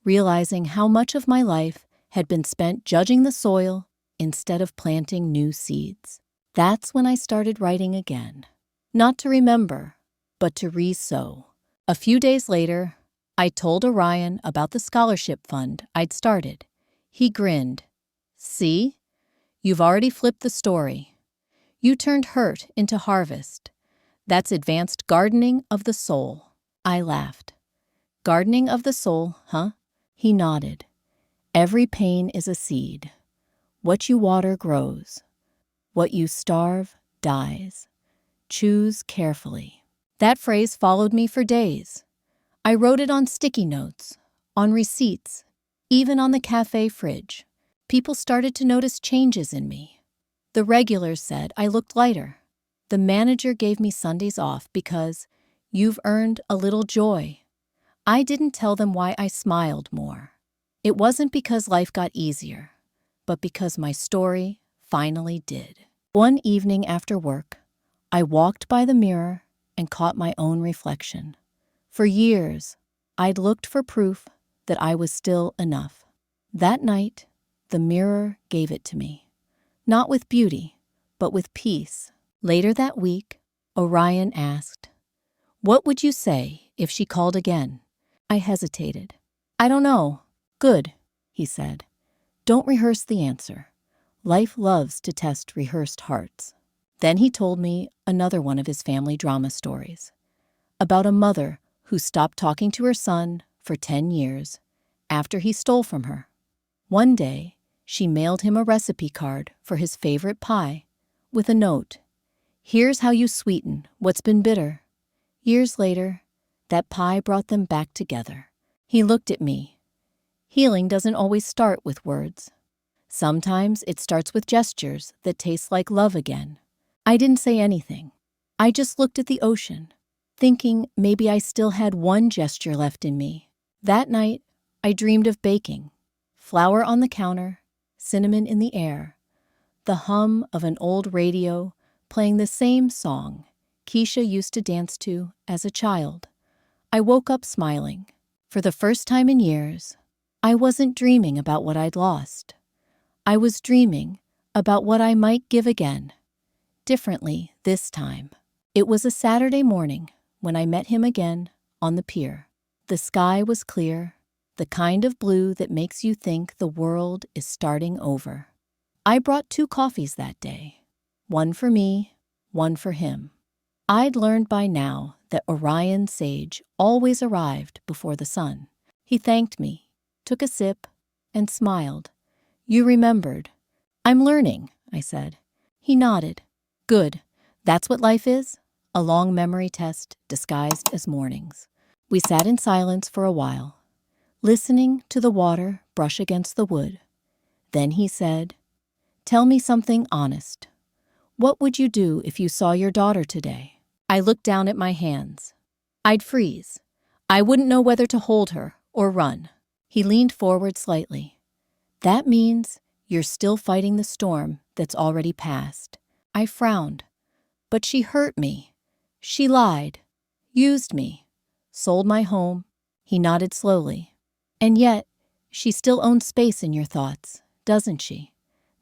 Speaker 1: realizing how much of my life had been spent judging the soil instead of planting new seeds. That's when I started writing again. Not to remember, but to re-sow. A few days later, I told Orion about the scholarship fund I'd started. He grinned. "See? You've already flipped the story. You turned hurt into harvest. That's advanced gardening of the soul." I laughed. "Gardening of the soul, huh?" He nodded. "Every pain is a seed. What you water grows. What you starve dies. Choose carefully." That phrase followed me for days. I wrote it on sticky notes, on receipts, even on the cafe fridge. People started to notice changes in me. The regulars said I looked lighter. The manager gave me Sundays off because "you've earned a little joy." I didn't tell them why I smiled more. It wasn't because life got easier, but because my story finally did. One evening after work, I walked by the mirror and caught my own reflection. For years, I'd looked for proof that I was still enough. That night, the mirror gave it to me. Not with beauty, but with peace. Later that week, Orion asked, "What would you say if she called again?" I hesitated. "I don't know." "Good," he said. "Don't rehearse the answer. Life loves to test rehearsed hearts." Then he told me another one of his family drama stories, about a mother who stopped talking to her son for 10 years after he stole from her. One day, she mailed him a recipe card for his favorite pie with a note, "Here's how you sweeten what's been bitter." Years later, that pie brought them back together. He looked at me. Healing doesn't always start with words. Sometimes it starts with gestures that taste like love again. I didn't say anything. I just looked at the ocean, thinking maybe I still had one gesture left in me. That night, I dreamed of baking. Flour on the counter, cinnamon in the air, the hum of an old radio playing the same song Keisha used to dance to as a child. I woke up smiling. For the first time in years, I wasn't dreaming about what I'd lost. I was dreaming about what I might give again. Differently this time. It was a Saturday morning when I met him again on the pier. The sky was clear, the kind of blue that makes you think the world is starting over. I brought 2 coffees that day, one for me, one for him. I'd learned by now that Orion Sage always arrived before the sun. He thanked me, took a sip, and smiled, You remembered. I'm learning, I said. He nodded. Good. That's what life is? A long memory test disguised as mornings. We sat in silence for a while, listening to the water brush against the wood. Then he said, "Tell me something honest. What would you do if you saw your daughter today?" I looked down at my hands. I'd freeze. I wouldn't know whether to hold her or run. He leaned forward slightly. That means you're still fighting the storm that's already passed. I frowned. But she hurt me. She lied, used me, sold my home. He nodded slowly. And yet, she still owns space in your thoughts, doesn't she?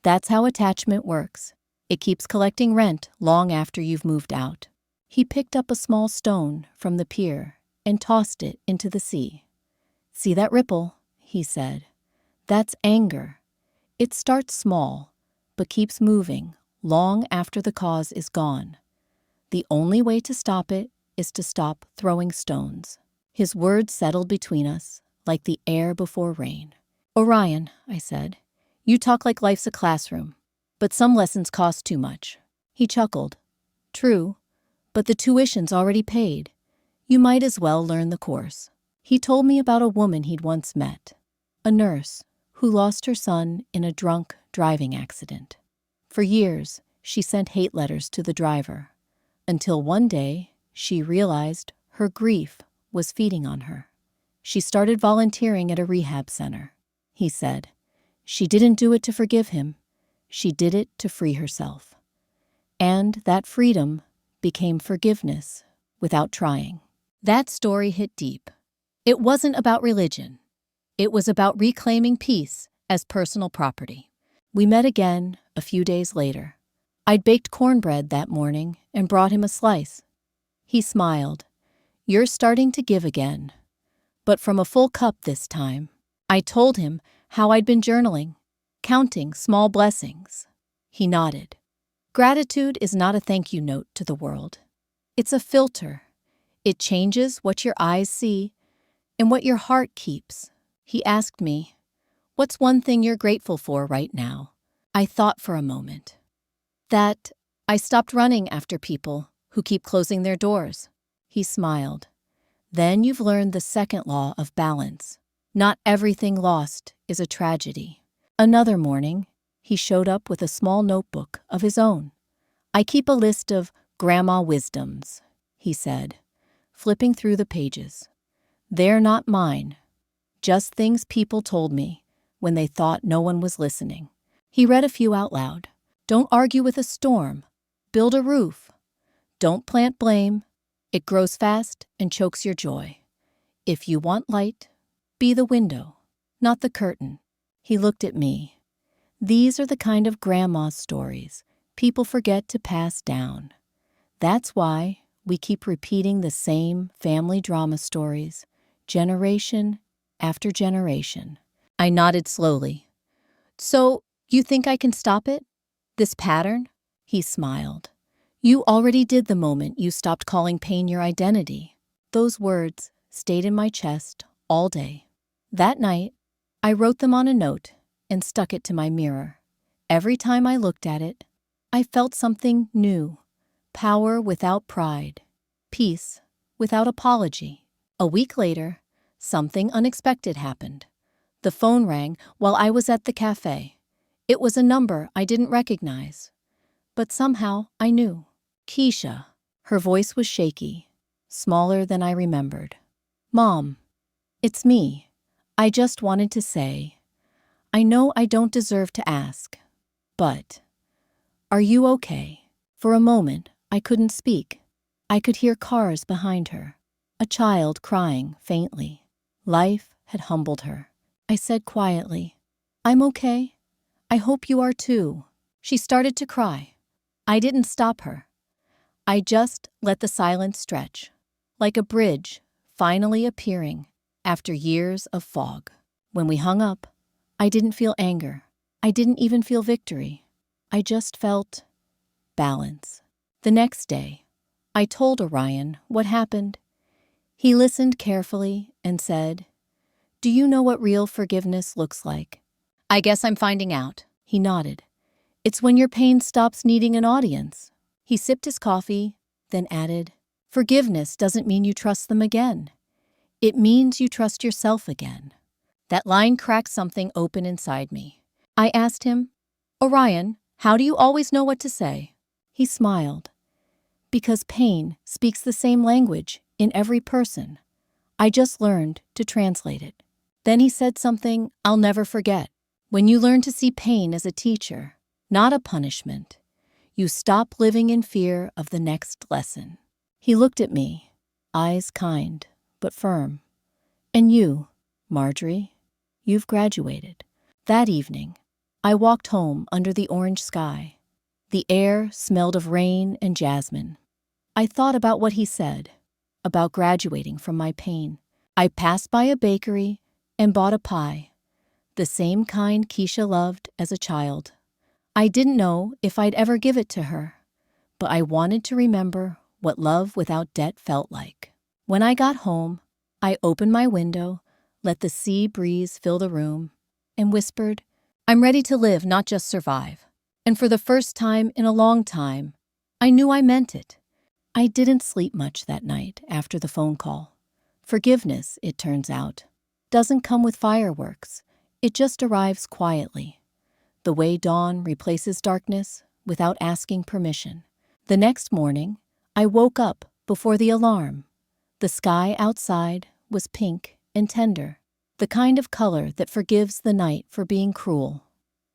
Speaker 1: That's how attachment works. It keeps collecting rent long after you've moved out. He picked up a small stone from the pier and tossed it into the sea. "See that ripple?" he said. "That's anger. It starts small, but keeps moving long after the cause is gone. The only way to stop it is to stop throwing stones." His words settled between us like the air before rain. "Orion," I said, "you talk like life's a classroom, but some lessons cost too much." He chuckled. "True, but the tuition's already paid. You might as well learn the course." He told me about a woman he'd once met, a nurse who lost her son in a drunk driving accident. For years, she sent hate letters to the driver, until one day she realized her grief was feeding on her. She started volunteering at a rehab center. He said, "She didn't do it to forgive him. She did it to free herself. And that freedom became forgiveness without trying." That story hit deep. It wasn't about religion. It was about reclaiming peace as personal property. We met again a few days later. I'd baked cornbread that morning and brought him a slice. He smiled. "You're starting to give again, but from a full cup this time." I told him how I'd been journaling, counting small blessings. He nodded. Gratitude is not a thank you note to the world. It's a filter. It changes what your eyes see and what your heart keeps. He asked me, "What's one thing you're grateful for right now?" I thought for a moment. That I stopped running after people who keep closing their doors. He smiled. "Then you've learned the second law of balance. Not everything lost is a tragedy." Another morning, he showed up with a small notebook of his own. "I keep a list of grandma wisdoms," he said, flipping through the pages. "They're not mine, just things people told me when they thought no one was listening." He read a few out loud. "Don't argue with a storm. Build a roof. Don't plant blame. It grows fast and chokes your joy. If you want light, be the window, not the curtain." He looked at me. "These are the kind of grandma's stories people forget to pass down. That's why we keep repeating the same family drama stories, generation after generation." I nodded slowly. "So, you think I can stop it? This pattern?" He smiled. "You already did the moment you stopped calling pain your identity." Those words stayed in my chest all day. That night, I wrote them on a note and stuck it to my mirror. Every time I looked at it, I felt something new. Power without pride. Peace without apology. A week later, something unexpected happened. The phone rang while I was at the cafe. It was a number I didn't recognize, but somehow I knew. Keisha. Her voice was shaky, smaller than I remembered. "Mom, it's me. I just wanted to say, I know I don't deserve to ask, but are you okay?" For a moment, I couldn't speak. I could hear cars behind her, a child crying faintly. Life had humbled her. I said quietly, "I'm okay. I hope you are too." She started to cry. I didn't stop her. I just let the silence stretch, like a bridge finally appearing after years of fog. When we hung up, I didn't feel anger. I didn't even feel victory. I just felt balance. The next day, I told Orion what happened. He listened carefully and said, "Do you know what real forgiveness looks like?" I guess I'm finding out. He nodded. It's when your pain stops needing an audience. He sipped his coffee, then added, forgiveness doesn't mean you trust them again. It means you trust yourself again. That line cracked something open inside me. I asked him, Orion, how do you always know what to say? He smiled. Because pain speaks the same language in every person. I just learned to translate it. Then he said something I'll never forget. When you learn to see pain as a teacher, not a punishment, you stop living in fear of the next lesson. He looked at me, eyes kind but firm. And you, Marjorie, you've graduated. That evening, I walked home under the orange sky. The air smelled of rain and jasmine. I thought about what he said, about graduating from my pain. I passed by a bakery and bought a pie, the same kind Keisha loved as a child. I didn't know if I'd ever give it to her, but I wanted to remember what love without debt felt like. When I got home, I opened my window, let the sea breeze fill the room, and whispered, I'm ready to live, not just survive. And for the first time in a long time, I knew I meant it. I didn't sleep much that night after the phone call. Forgiveness, it turns out, doesn't come with fireworks. It just arrives quietly, the way dawn replaces darkness without asking permission. The next morning, I woke up before the alarm. The sky outside was pink and tender, the kind of color that forgives the night for being cruel.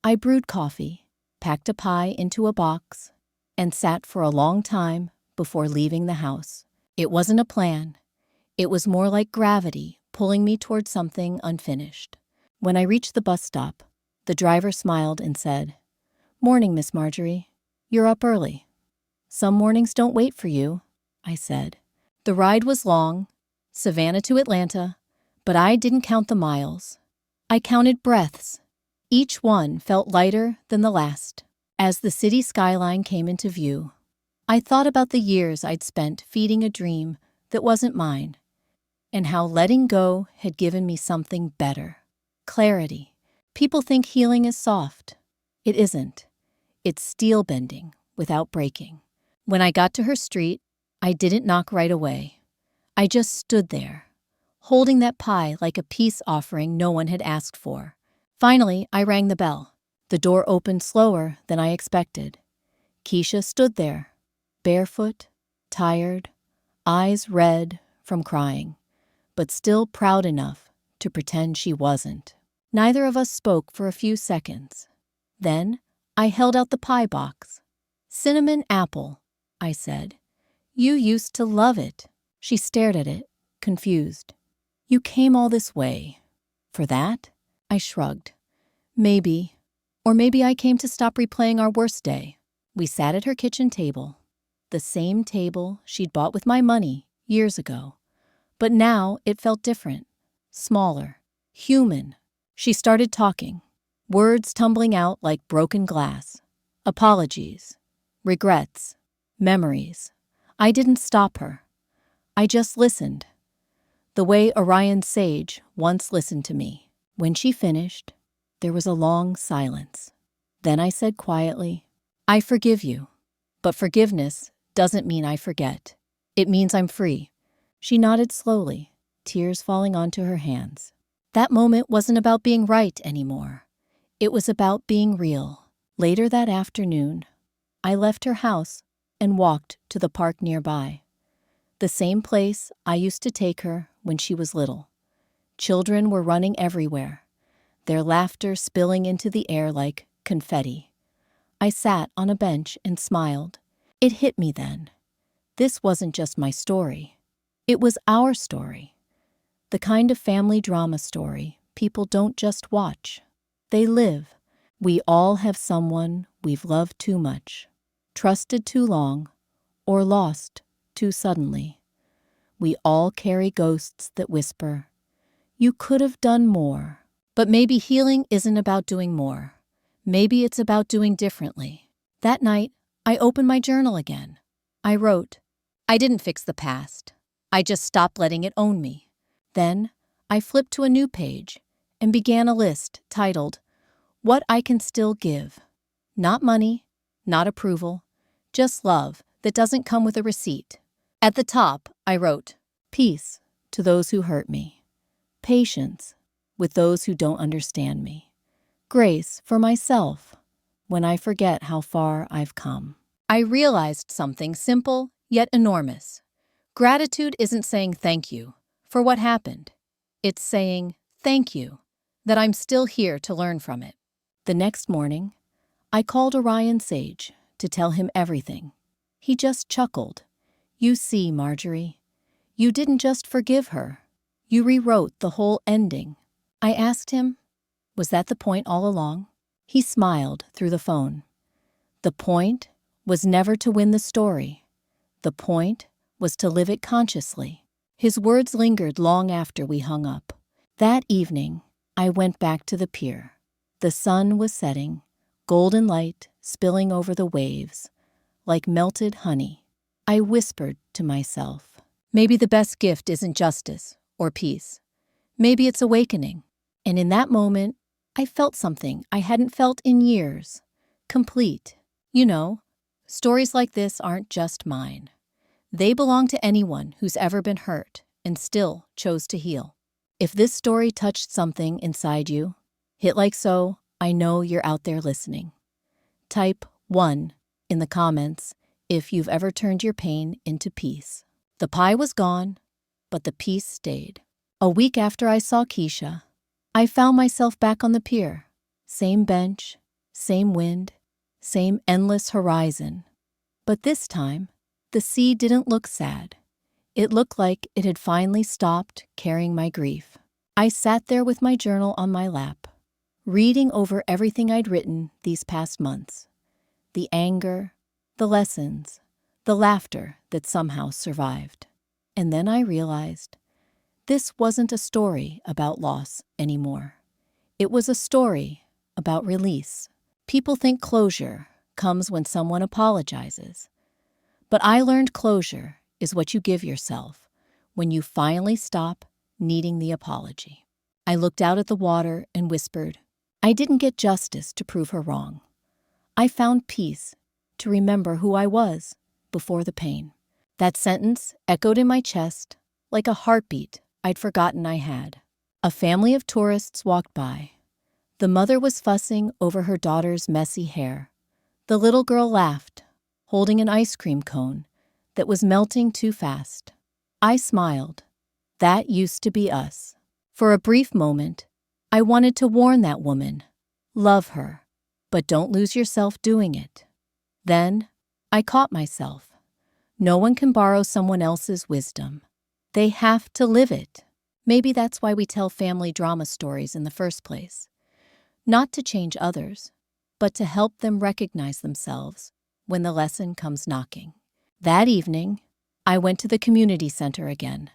Speaker 1: I brewed coffee, packed a pie into a box, and sat for a long time before leaving the house. It wasn't a plan. It was more like gravity pulling me toward something unfinished. When I reached the bus stop, the driver smiled and said, Morning, Miss Marjorie. You're up early. Some mornings don't wait for you, I said. The ride was long, Savannah to Atlanta, but I didn't count the miles. I counted breaths. Each one felt lighter than the last. As the city skyline came into view, I thought about the years I'd spent feeding a dream that wasn't mine, and how letting go had given me something better. Clarity. People think healing is soft. It isn't. It's steel bending without breaking. When I got to her street, I didn't knock right away. I just stood there, holding that pie like a peace offering no one had asked for. Finally, I rang the bell. The door opened slower than I expected. Keisha stood there, barefoot, tired, eyes red from crying, but still proud enough to pretend she wasn't. Neither of us spoke for a few seconds. Then I held out the pie box. Cinnamon apple, I said. You used to love it. She stared at it, confused. You came all this way. For that? I shrugged. Maybe. Or maybe I came to stop replaying our worst day. We sat at her kitchen table, the same table she'd bought with my money years ago. But now it felt different, smaller, human. She started talking, words tumbling out like broken glass. Apologies, regrets, memories. I didn't stop her. I just listened, the way Orion Sage once listened to me. When she finished, there was a long silence. Then I said quietly, I forgive you, but forgiveness doesn't mean I forget. It means I'm free. She nodded slowly, tears falling onto her hands. That moment wasn't about being right anymore. It was about being real. Later that afternoon, I left her house and walked to the park nearby. The same place I used to take her when she was little. Children were running everywhere, their laughter spilling into the air like confetti. I sat on a bench and smiled. It hit me then. This wasn't just my story. It was our story. The kind of family drama story people don't just watch. They live. We all have someone we've loved too much, trusted too long, or lost too suddenly. We all carry ghosts that whisper, you could have done more. But maybe healing isn't about doing more. Maybe it's about doing differently. That night, I opened my journal again. I wrote, I didn't fix the past. I just stopped letting it own me. Then, I flipped to a new page and began a list titled, What I can still give. Not money, not approval, just love that doesn't come with a receipt. At the top, I wrote, peace to those who hurt me, patience with those who don't understand me, grace for myself when I forget how far I've come. I realized something simple yet enormous. Gratitude isn't saying thank you for what happened. It's saying thank you that I'm still here to learn from it. The next morning, I called Orion Sage to tell him everything. He just chuckled. You see, Marjorie, you didn't just forgive her. You rewrote the whole ending. I asked him, was that the point all along? He smiled through the phone. The point was never to win the story. The point was to live it consciously. His words lingered long after we hung up. That evening, I went back to the pier. The sun was setting, golden light spilling over the waves, like melted honey. I whispered to myself, maybe the best gift isn't justice or peace. Maybe it's awakening. And in that moment, I felt something I hadn't felt in years. Complete. You know, stories like this aren't just mine. They belong to anyone who's ever been hurt and still chose to heal. If this story touched something inside you, hit like so, I know you're out there listening. Type 1 in the comments if you've ever turned your pain into peace. The pie was gone, but the peace stayed. A week after I saw Keisha, I found myself back on the pier. Same bench, same wind, same endless horizon. But this time, the sea didn't look sad. It looked like it had finally stopped carrying my grief. I sat there with my journal on my lap, reading over everything I'd written these past months. The anger, the lessons, the laughter that somehow survived. And then I realized this wasn't a story about loss anymore. It was a story about release. People think closure comes when someone apologizes. But I learned closure is what you give yourself when you finally stop needing the apology. I looked out at the water and whispered, I didn't get justice to prove her wrong. I found peace to remember who I was before the pain. That sentence echoed in my chest like a heartbeat I'd forgotten I had. A family of tourists walked by. The mother was fussing over her daughter's messy hair. The little girl laughed, holding an ice cream cone that was melting too fast. I smiled. That used to be us. For a brief moment, I wanted to warn that woman, love her, but don't lose yourself doing it. Then, I caught myself. No one can borrow someone else's wisdom. They have to live it. Maybe that's why we tell family drama stories in the first place. Not to change others, but to help them recognize themselves when the lesson comes knocking. That evening, I went to the community center again.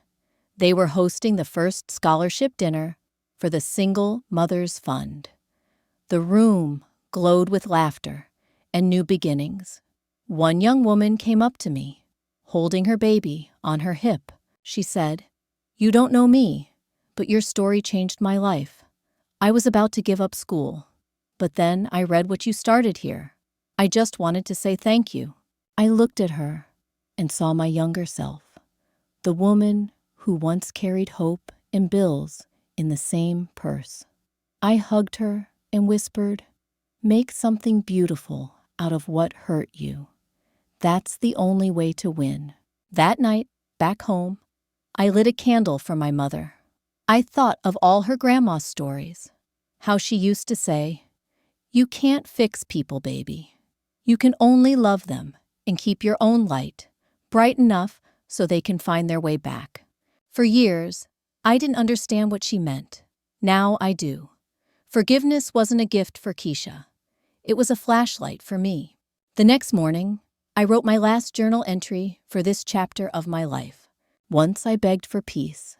Speaker 1: They were hosting the first scholarship dinner for the Single Mothers Fund. The room glowed with laughter and new beginnings. One young woman came up to me, holding her baby on her hip. She said, "You don't know me, but your story changed my life. I was about to give up school, but then I read what you started here. I just wanted to say thank you." I looked at her and saw my younger self, the woman who once carried hope and bills in the same purse. I hugged her and whispered, "Make something beautiful out of what hurt you. That's the only way to win." That night, back home, I lit a candle for my mother. I thought of all her grandma's stories, how she used to say, "You can't fix people, baby. You can only love them and keep your own light bright enough so they can find their way back." For years, I didn't understand what she meant. Now I do. Forgiveness wasn't a gift for Keisha. It was a flashlight for me. The next morning, I wrote my last journal entry for this chapter of my life. Once I begged for peace.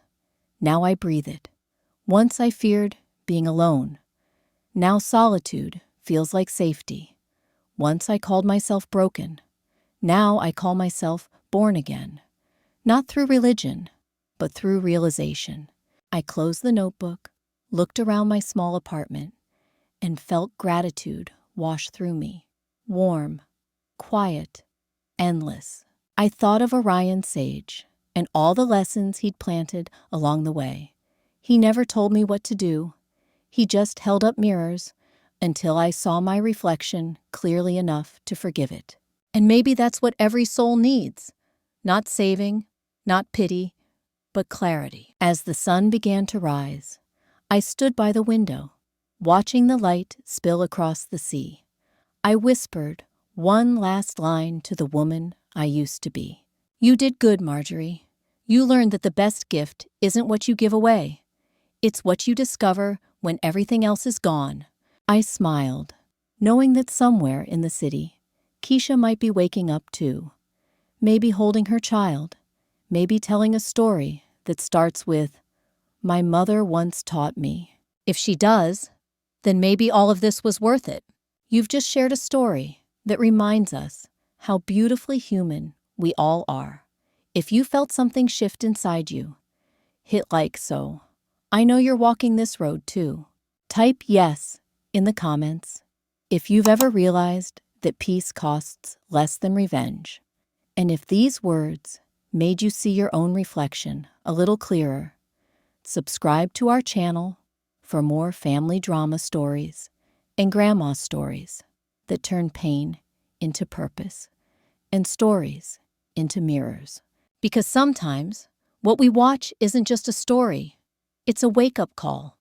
Speaker 1: Now I breathe it. Once I feared being alone. Now solitude feels like safety. Once I called myself broken. Now I call myself born again. Not through religion, but through realization. I closed the notebook, looked around my small apartment, and felt gratitude wash through me. Warm, quiet, endless. I thought of Orion Sage and all the lessons he'd planted along the way. He never told me what to do. He just held up mirrors until I saw my reflection clearly enough to forgive it. And maybe that's what every soul needs. Not saving, not pity, but clarity. As the sun began to rise, I stood by the window, watching the light spill across the sea. I whispered one last line to the woman I used to be. You did good, Marjorie. You learned that the best gift isn't what you give away. It's what you discover when everything else is gone. I smiled, knowing that somewhere in the city, Keisha might be waking up too. Maybe holding her child, maybe telling a story that starts with, "My mother once taught me." If she does, then maybe all of this was worth it. You've just shared a story that reminds us how beautifully human we all are. If you felt something shift inside you, hit like so. I know you're walking this road too. Type yes in the comments if you've ever realized that peace costs less than revenge. And if these words made you see your own reflection a little clearer, subscribe to our channel for more family drama stories and grandma stories that turn pain into purpose and stories into mirrors. Because sometimes what we watch isn't just a story, it's a wake-up call.